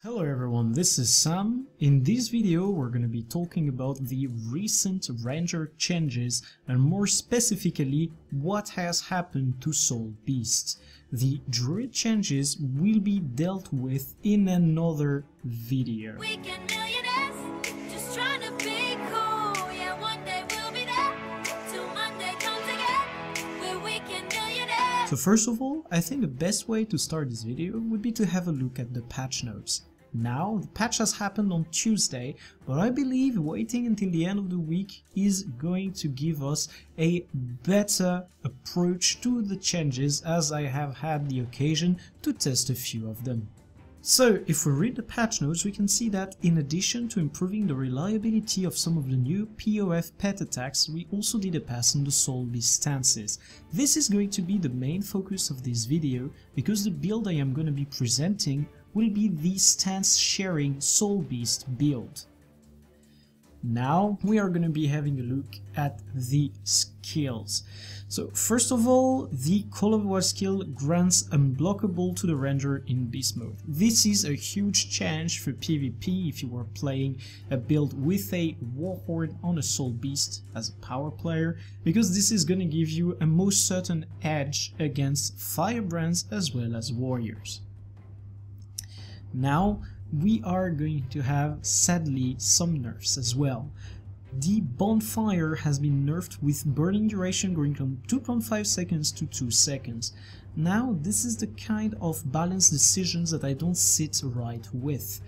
Hello everyone, this is Sam. In this video we're going to be talking about the recent Ranger changes and more specifically what has happened to SoulBeast. The Druid changes will be dealt with in another video. So first of all, I think the best way to start this video would be to have a look at the patch notes. Now, the patch has happened on Tuesday, but I believe waiting until the end of the week is going to give us a better approach to the changes, as I have had the occasion to test a few of them. So, if we read the patch notes, we can see that in addition to improving the reliability of some of the new POF pet attacks, we also did a pass on the SoulBeast stances. This is going to be the main focus of this video, because the build I am going to be presenting will be the stance sharing SoulBeast build. Now we are going to be having a look at the skills. So first of all, the Call of War skill grants unblockable to the Ranger in Beast mode. This is a huge change for PvP if you are playing a build with a Warhorde on a SoulBeast as a power player, because this is going to give you a most certain edge against Firebrands as well as Warriors. Now we are going to have, sadly, some nerfs as well. The bonfire has been nerfed with burning duration going from 2.5 seconds to 2 seconds. Now this is the kind of balanced decisions that I don't sit right with.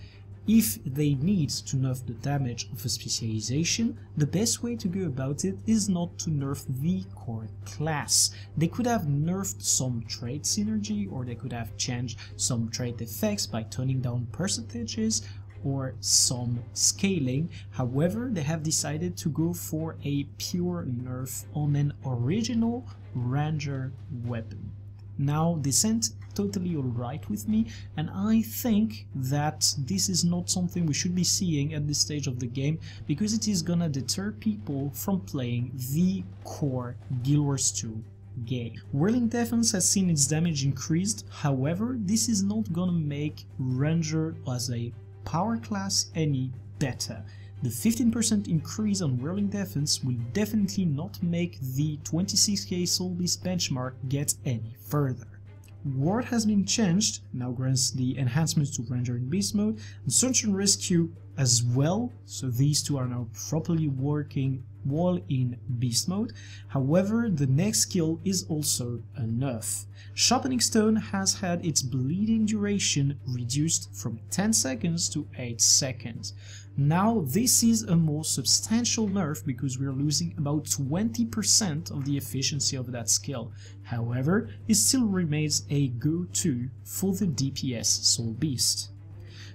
If they need to nerf the damage of a specialization, the best way to go about it is not to nerf the core class. They could have nerfed some trait synergy, or they could have changed some trait effects by toning down percentages or some scaling. However, they have decided to go for a pure nerf on an original Ranger weapon. Now, this ain't totally alright with me, and I think that this is not something we should be seeing at this stage of the game, because it is gonna deter people from playing the core Guild Wars 2 game. Whirling Defense has seen its damage increased, however, this is not gonna make Ranger as a power class any better. The 15% increase on Whirling Defense will definitely not make the 26k SoulBeast benchmark get any further. Ward has been changed, now grants the enhancements to Ranger in Beast mode, and Search and Rescue as well, so these two are now properly working while in Beast mode. However, the next skill is also a nerf. Sharpening Stone has had its bleeding duration reduced from 10 seconds to 8 seconds. Now this is a more substantial nerf because we are losing about 20% of the efficiency of that skill. However, it still remains a go-to for the DPS SoulBeast.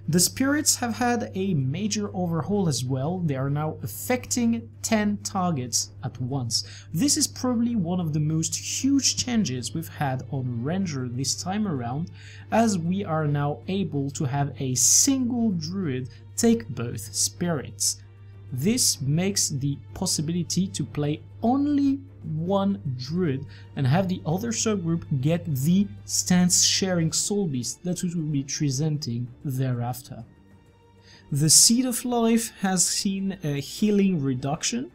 The spirits have had a major overhaul as well. They are now affecting 10 targets at once. This is probably one of the most huge changes we've had on Ranger this time around, as we are now able to have a single druid take both spirits. This makes the possibility to play only one druid and have the other subgroup get the stance sharing SoulBeast that we will be presenting thereafter. The Seed of Life has seen a healing reduction.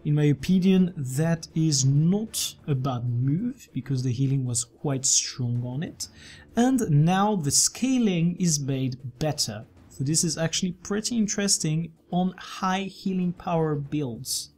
In my opinion, that is not a bad move because the healing was quite strong on it, and now the scaling is made better. So this is actually pretty interesting on high healing power builds.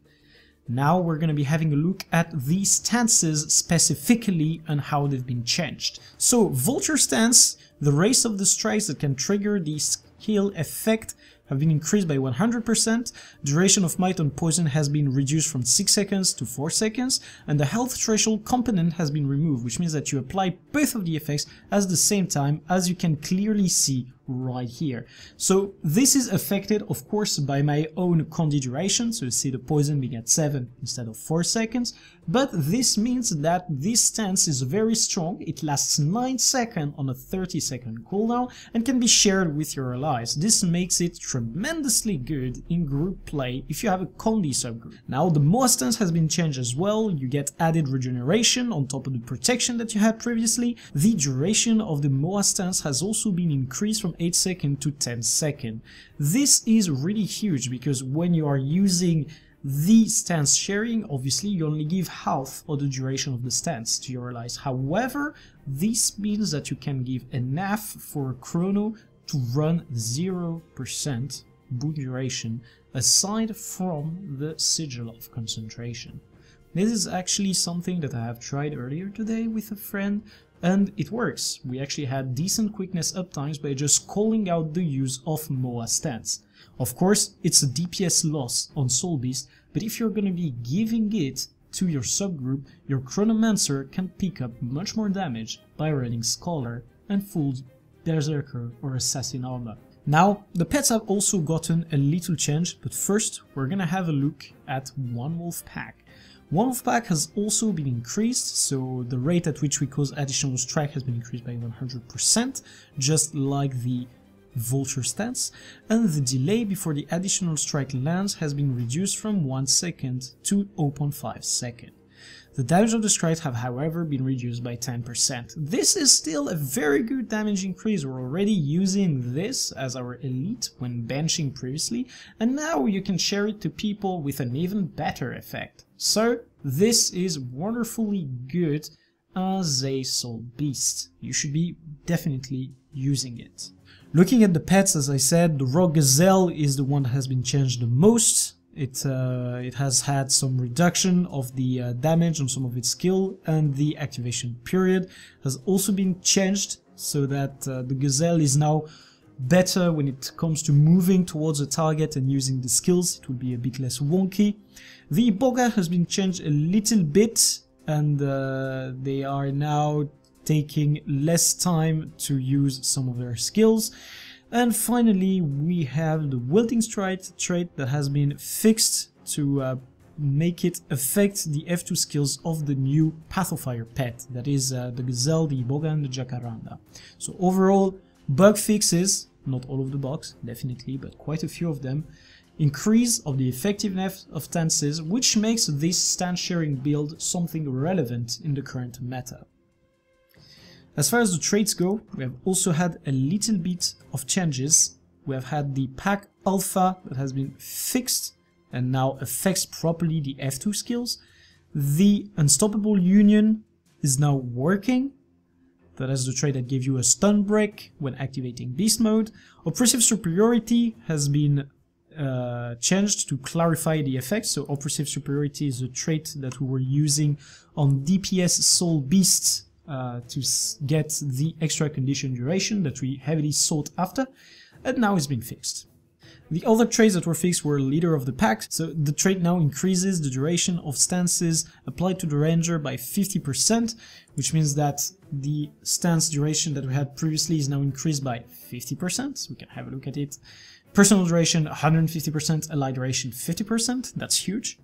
Now we're going to be having a look at the stances specifically and how they've been changed. So Vulture Stance, the race of the strikes that can trigger the skill effect, have been increased by 100%, duration of Might on Poison has been reduced from 6 seconds to 4 seconds, and the health threshold component has been removed, which means that you apply both of the effects at the same time, as you can clearly see right here. So this is affected, of course, by my own Condi duration, so you see the poison being at 7 instead of 4 seconds, but this means that this stance is very strong. It lasts 9 seconds on a 30-second cooldown and can be shared with your allies. This makes it tremendously good in group play if you have a Condi subgroup. Now the Moa stance has been changed as well. You get added regeneration on top of the protection that you had previously. The duration of the Moa stance has also been increased from 8 seconds to 10 seconds. This is really huge because when you are using the stance sharing, obviously you only give half of the duration of the stance to your allies. However, this means that you can give enough for a chrono to run 0% boot duration aside from the sigil of concentration. This is actually something that I have tried earlier today with a friend, and it works. We actually had decent quickness uptimes by just calling out the use of MOA stance. Of course, it's a DPS loss on SoulBeast, but if you're gonna be giving it to your subgroup, your Chronomancer can pick up much more damage by running Scholar and full Berserker or Assassin armor. Now, the pets have also gotten a little change, but first we're gonna have a look at One Wolf Pack. One Wolf Pack has also been increased, so the rate at which we cause additional strike has been increased by 100%, just like the Vulture stance, and the delay before the additional strike lands has been reduced from 1 second to 0.5 seconds. The damage of the strike have however been reduced by 10%. This is still a very good damage increase. We're already using this as our elite when benching previously, and now you can share it to people with an even better effect. So this is wonderfully good as a SoulBeast. You should be definitely using it. Looking at the pets, as I said, the Rock Gazelle is the one that has been changed the most. It has had some reduction of the damage on some of its skill, and the activation period has also been changed so that the Gazelle is now better when it comes to moving towards a target and using the skills. It will be a bit less wonky. The Boga has been changed a little bit, and they are now taking less time to use some of their skills. And finally, we have the Wilting Strike trait that has been fixed to make it affect the F2 skills of the new Path of Fire pet, that is the Gazelle, the Boga and the Jacaranda. So overall, bug fixes, not all of the bugs, definitely, but quite a few of them, increase of the effectiveness of stances, which makes this stance sharing build something relevant in the current meta. As far as the traits go, we have also had a little bit of changes. We have had the Pack Alpha that has been fixed and now affects properly the F2 skills. The Unstoppable Union is now working. That is the trait that gave you a stun break when activating Beast mode. Oppressive Superiority has been changed to clarify the effects. So Oppressive Superiority is a trait that we were using on DPS SoulBeasts to get the extra condition duration that we heavily sought after, and now it's been fixed. The other traits that were fixed were Leader of the Pack, so the trait now increases the duration of stances applied to the Ranger by 50%, which means that the stance duration that we had previously is now increased by 50%, so we can have a look at it. Personal duration 150%, ally duration 50%, that's huge.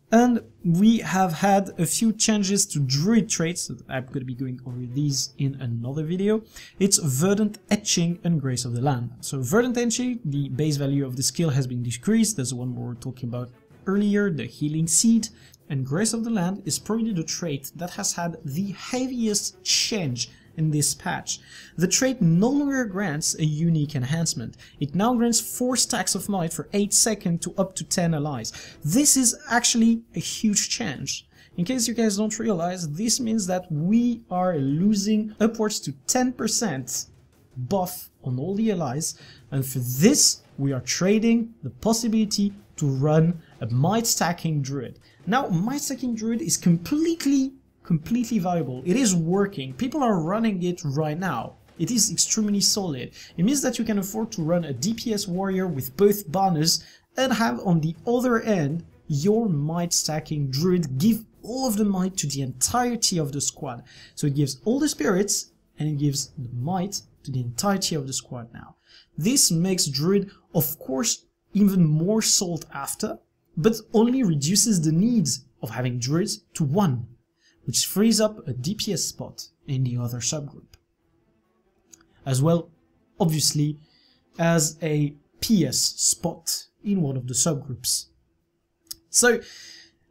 And we have had a few changes to Druid traits, I'm going to be going over these in another video. It's Verdant Etching and Grace of the Land. So Verdant Etching, the base value of the skill has been decreased, that's the one we were talking about earlier, the Healing Seed. And Grace of the Land is probably the trait that has had the heaviest change in this patch. The trait no longer grants a unique enhancement. It now grants 4 stacks of might for 8 seconds to up to 10 allies. This is actually a huge change. In case you guys don't realize, this means that we are losing upwards to 10% buff on all the allies, and for this we are trading the possibility to run a might stacking druid. Now, might stacking druid is completely valuable. It is working. People are running it right now. It is extremely solid. It means that you can afford to run a DPS warrior with both banners and have on the other end your might stacking druid give all of the might to the entirety of the squad. So it gives all the spirits and it gives the might to the entirety of the squad now. This makes druid, of course, even more sought after, but only reduces the needs of having druids to 1. Which frees up a DPS spot in the other subgroup. As well, obviously, as a PS spot in one of the subgroups. So,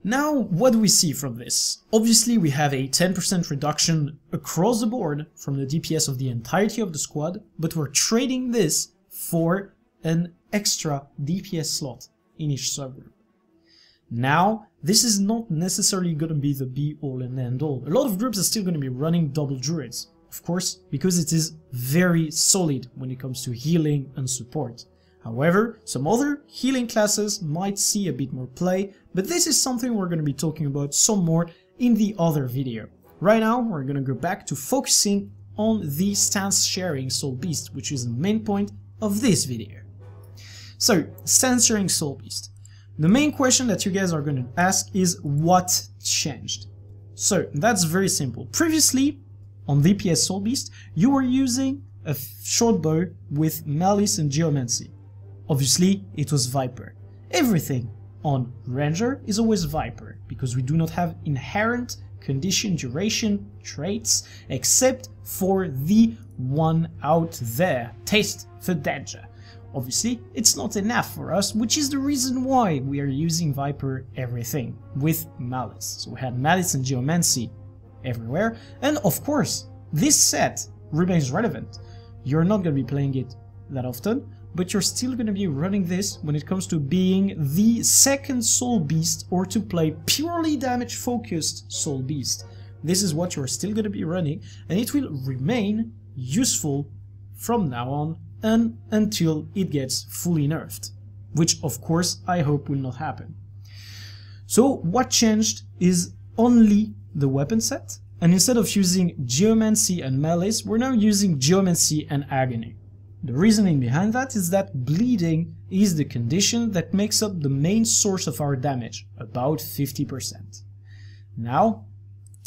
Now, what do we see from this? Obviously, we have a 10% reduction across the board from the DPS of the entirety of the squad, but we're trading this for an extra DPS slot in each subgroup. Now, this is not necessarily going to be the be-all and end-all. A lot of groups are still going to be running double druids, of course, because it is very solid when it comes to healing and support. However, some other healing classes might see a bit more play, but this is something we're going to be talking about some more in the other video. Right now, we're going to go back to focusing on the stance sharing SoulBeast, which is the main point of this video. So, stance sharing SoulBeast. The main question that you guys are going to ask is what changed? So, that's very simple. Previously, on DPS SoulBeast, you were using a short bow with Malice and Geomancy. Obviously, it was Viper. Everything on Ranger is always Viper, because we do not have inherent condition duration traits, except for the one out there, Taste for Danger. Obviously, it's not enough for us, which is the reason why we are using Viper everything with Malice. So we had Malice and Geomancy everywhere, and of course, this set remains relevant. You're not going to be playing it that often, but you're still going to be running this when it comes to being the second SoulBeast or to play purely damage focused SoulBeast. This is what you're still going to be running, and it will remain useful from now on and until it gets fully nerfed, which of course I hope will not happen. So what changed is only the weapon set, and instead of using Geomancy and Malice, we're now using Geomancy and Agony. The reasoning behind that is that bleeding is the condition that makes up the main source of our damage, about 50%. Now,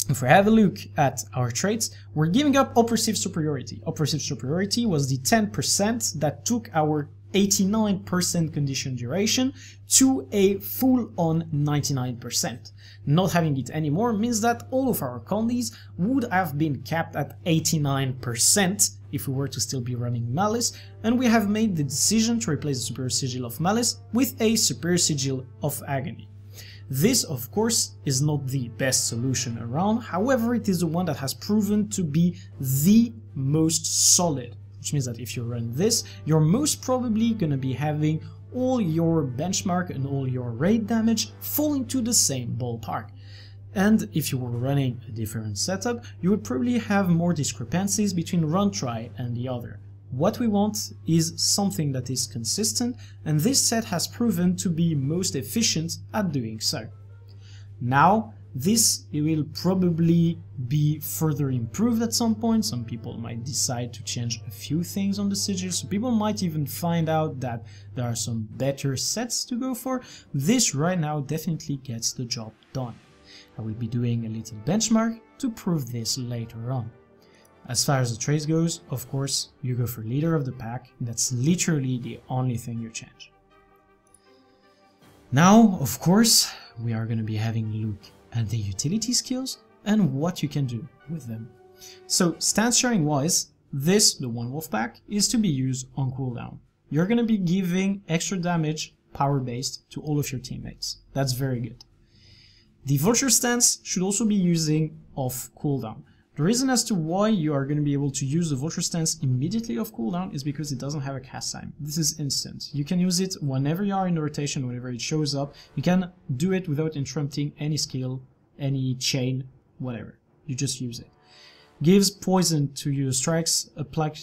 if we have a look at our traits, we're giving up Oppressive Superiority. Oppressive Superiority was the 10% that took our 89% condition duration to a full-on 99%. Not having it anymore means that all of our condies would have been capped at 89% if we were to still be running Malice, and we have made the decision to replace the Superior Sigil of Malice with a Superior Sigil of Agony. This, of course, is not the best solution around, however it is the one that has proven to be the most solid, which means that if you run this, you're most probably gonna be having all your benchmark and all your raid damage fall into the same ballpark. And if you were running a different setup, you would probably have more discrepancies between run try and the other. What we want is something that is consistent, and this set has proven to be most efficient at doing so. Now, this will probably be further improved at some point. Some people might decide to change a few things on the sigil, so people might even find out that there are some better sets to go for. This right now definitely gets the job done. I will be doing a little benchmark to prove this later on. As far as the traits goes, of course, you go for Leader of the Pack. That's literally the only thing you change. Now, of course, we are going to be having a look at the utility skills and what you can do with them. So, stance sharing wise, this, the One Wolf Pack, is to be used on cooldown. You're going to be giving extra damage, power based, to all of your teammates. That's very good. The Vulture stance should also be using off cooldown. The reason as to why you are going to be able to use the Vulture stance immediately off cooldown is because it doesn't have a cast time. This is instant. You can use it whenever you are in the rotation, whenever it shows up. You can do it without interrupting any skill, any chain, whatever. You just use it. Gives poison to your strikes applied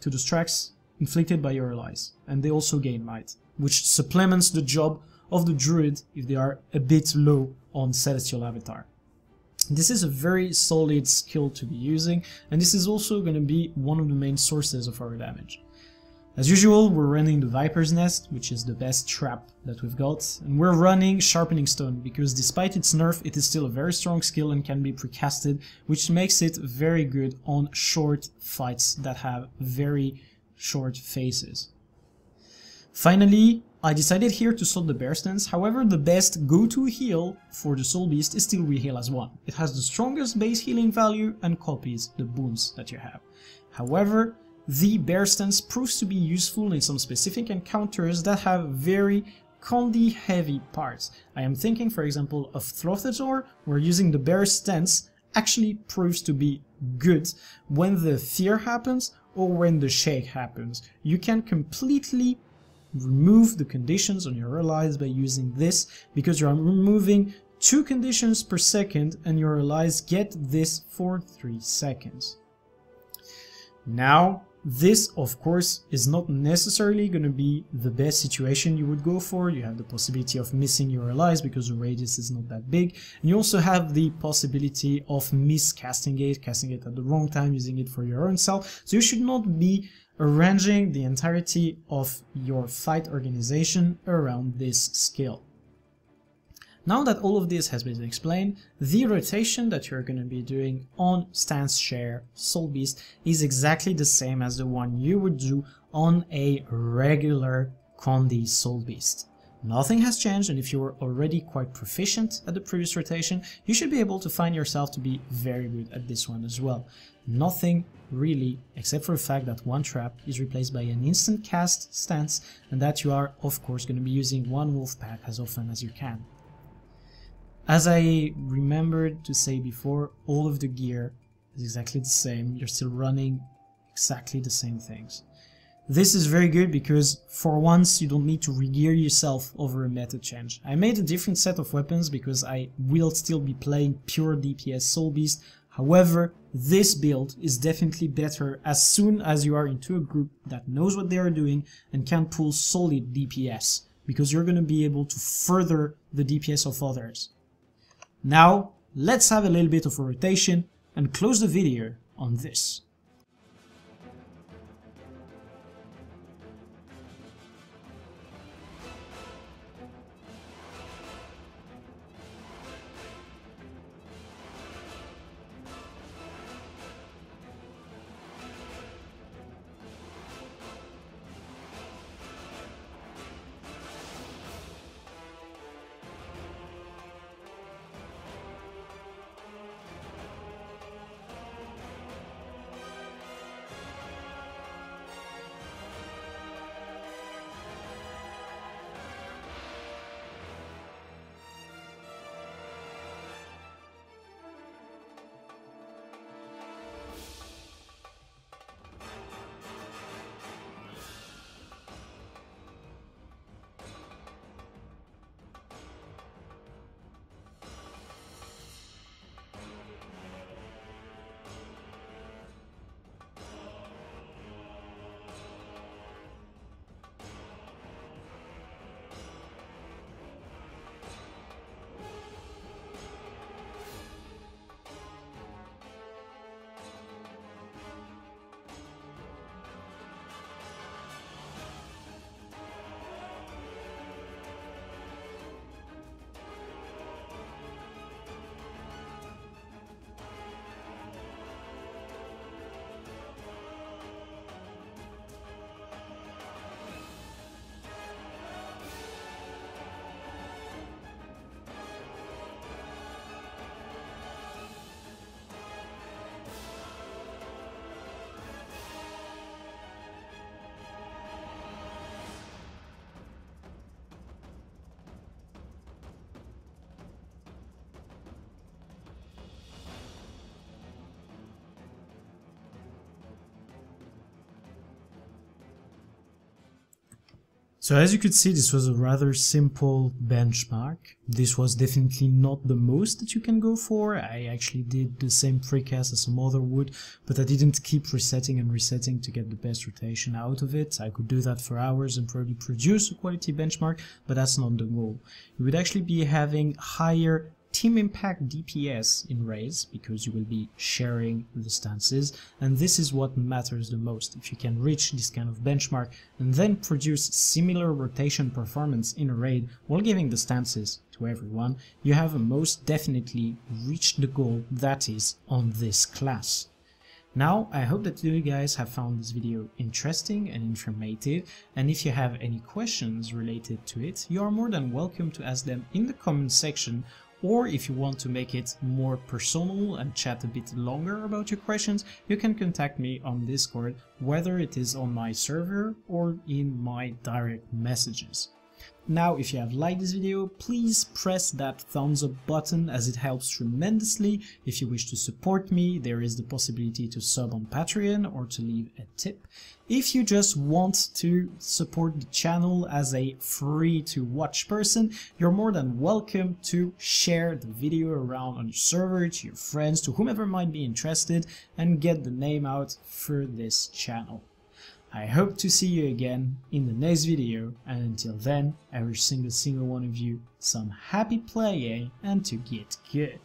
to the strikes inflicted by your allies, and they also gain might, which supplements the job of the druid if they are a bit low on Celestial Avatar. This is a very solid skill to be using, and this is also going to be one of the main sources of our damage. As usual, we're running the Viper's Nest, which is the best trap that we've got, and we're running Sharpening Stone, because despite its nerf, it is still a very strong skill and can be precasted, which makes it very good on short fights that have very short phases. Finally, I decided here to sort the bear stance. However, the best go-to heal for the SoulBeast is still Reheal as 1. It has the strongest base healing value and copies the boons that you have. However, the bear stance proves to be useful in some specific encounters that have very Condi heavy parts. I am thinking, for example, of Throthazor, where using the bear stance actually proves to be good when the fear happens or when the shake happens. You can completely remove the conditions on your allies by using this, because you are removing 2 conditions per second and your allies get this for 3 seconds. Now, this of course is not necessarily going to be the best situation you would go for. You have the possibility of missing your allies because the radius is not that big, and you also have the possibility of miscasting it, casting it at the wrong time, using it for your own self. So you should not be arranging the entirety of your fight organization around this skill. Now that all of this has been explained, the rotation that you're going to be doing on Stance Share SoulBeast is exactly the same as the one you would do on a regular Condi SoulBeast. Nothing has changed, and if you were already quite proficient at the previous rotation, you should be able to find yourself to be very good at this one as well. Nothing really, except for the fact that one trap is replaced by an instant cast stance, and that you are of course going to be using one wolf pack as often as you can. As I remembered to say before, all of the gear is exactly the same. You're still running exactly the same things. This is very good because for once you don't need to re-gear yourself over a meta change. I made a different set of weapons because I will still be playing pure DPS SoulBeast. However, this build is definitely better as soon as you are into a group that knows what they are doing and can pull solid DPS, because you're going to be able to further the DPS of others. Now, let's have a little bit of a rotation and close the video on this. So as you could see, this was a rather simple benchmark. This was definitely not the most that you can go for. I actually did the same precast as some other would, but I didn't keep resetting and resetting to get the best rotation out of it. I could do that for hours and probably produce a quality benchmark, but that's not the goal. You would actually be having higher team impact DPS in raids because you will be sharing the stances, and this is what matters the most. If you can reach this kind of benchmark and then produce similar rotation performance in a raid while giving the stances to everyone, you have most definitely reached the goal that is on this class. Now, I hope that you guys have found this video interesting and informative, and if you have any questions related to it, you are more than welcome to ask them in the comment section. Or if you want to make it more personal and chat a bit longer about your questions, you can contact me on Discord, whether it is on my server or in my direct messages. Now, if you have liked this video, please press that thumbs up button as it helps tremendously. If you wish to support me, there is the possibility to sub on Patreon or to leave a tip. If you just want to support the channel as a free to watch person, you're more than welcome to share the video around on your server, to your friends, to whomever might be interested, and get the name out for this channel. I hope to see you again in the next video, and until then, I wish single one of you some happy playing and to get good.